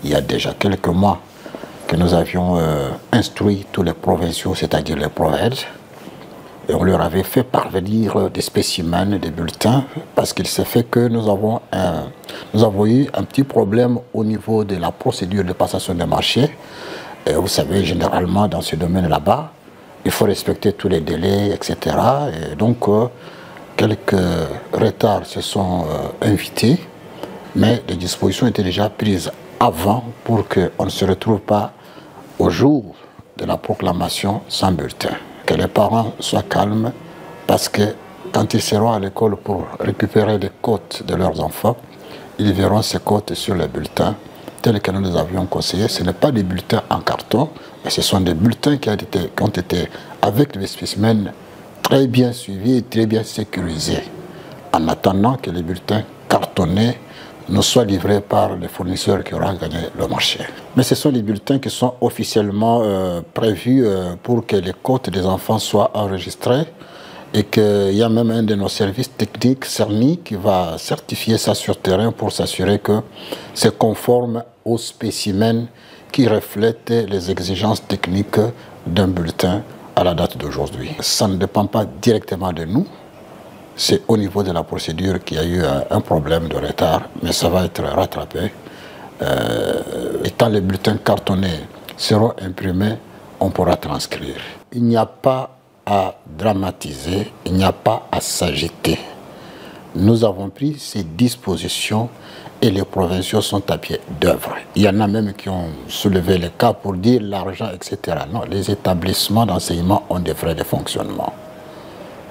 il y a déjà quelques mois que nous avions instruit tous les provinciaux, c'est-à-dire les provinces, et on leur avait fait parvenir des spécimens, des bulletins, parce qu'il s'est fait que nous avons eu un petit problème au niveau de la procédure de passation des marchés. Et vous savez, généralement, dans ce domaine là-bas, il faut respecter tous les délais, etc. Et donc, quelques retards se sont invités, mais les dispositions étaient déjà prises avant pour qu'on ne se retrouve pas au jour de la proclamation sans bulletin. Que les parents soient calmes, parce que quand ils seront à l'école pour récupérer les cotes de leurs enfants, ils verront ces cotes sur les bulletins tels que nous les avions conseillés. Ce n'est pas des bulletins en carton, mais ce sont des bulletins qui ont été avec les spécimens très bien suivis et très bien sécurisés, en attendant que les bulletins cartonnés nous soient livrés par les fournisseurs qui auront gagné le marché. Mais ce sont les bulletins qui sont officiellement prévus pour que les cotes des enfants soient enregistrées, et qu'il y a même un de nos services techniques, CERNI, qui va certifier ça sur terrain pour s'assurer que c'est conforme aux spécimens qui reflètent les exigences techniques d'un bulletin à la date d'aujourd'hui. Ça ne dépend pas directement de nous. C'est au niveau de la procédure qu'il y a eu un problème de retard, mais ça va être rattrapé. Et quand les bulletins cartonnés seront imprimés, on pourra transcrire. Il n'y a pas à dramatiser, il n'y a pas à s'agiter. Nous avons pris ces dispositions et les provinciaux sont à pied d'œuvre. Il y en a même qui ont soulevé le cas pour dire l'argent, etc. Non, les établissements d'enseignement ont des frais de fonctionnement.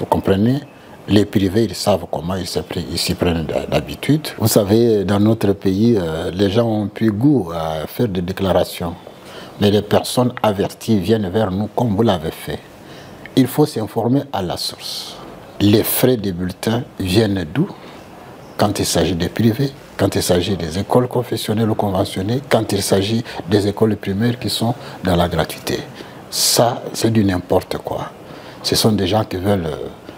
Vous comprenez? Les privés, ils savent comment ils s'y prennent d'habitude. Vous savez, dans notre pays, les gens ont pris goût à faire des déclarations. Mais les personnes averties viennent vers nous comme vous l'avez fait. Il faut s'informer à la source. Les frais des bulletins viennent d'où? Quand il s'agit des privés, quand il s'agit des écoles confessionnelles ou conventionnées, quand il s'agit des écoles primaires qui sont dans la gratuité. Ça, c'est du n'importe quoi. Ce sont des gens qui veulent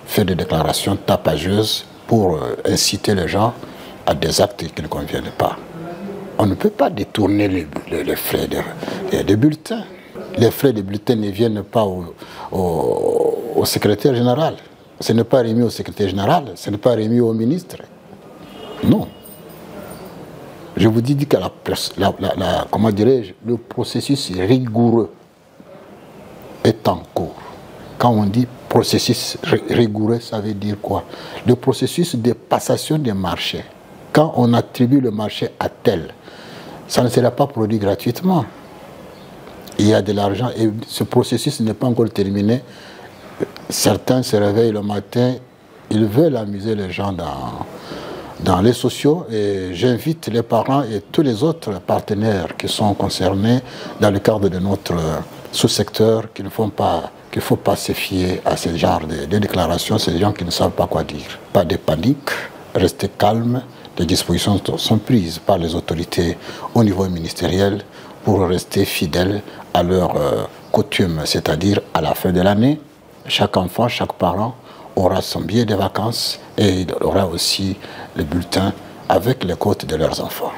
faire des déclarations tapageuses pour inciter les gens à des actes qui ne conviennent pas. On ne peut pas détourner les frais des bulletins. Les frais des bulletins ne viennent pas au secrétaire général. Ce n'est pas remis au secrétaire général, ce n'est pas remis au ministre. Non. Je vous dis que comment dirais-je, le processus rigoureux est en cours. Quand on dit processus rigoureux, ça veut dire quoi? Le processus de passation des marchés. Quand on attribue le marché à tel, ça ne sera pas produit gratuitement. Il y a de l'argent et ce processus n'est pas encore terminé. Certains se réveillent le matin, ils veulent amuser les gens dans les sociaux, et j'invite les parents et tous les autres partenaires qui sont concernés dans le cadre de notre sous-secteur qu'il ne faut pas se fier à ce genre de déclarations, ces gens qui ne savent pas quoi dire. Pas de panique, restez calmes, les dispositions sont prises par les autorités au niveau ministériel pour rester fidèles à leur coutume, c'est-à-dire à la fin de l'année, chaque enfant, chaque parent aura son billet de vacances et il aura aussi le bulletin avec les cotes de leurs enfants.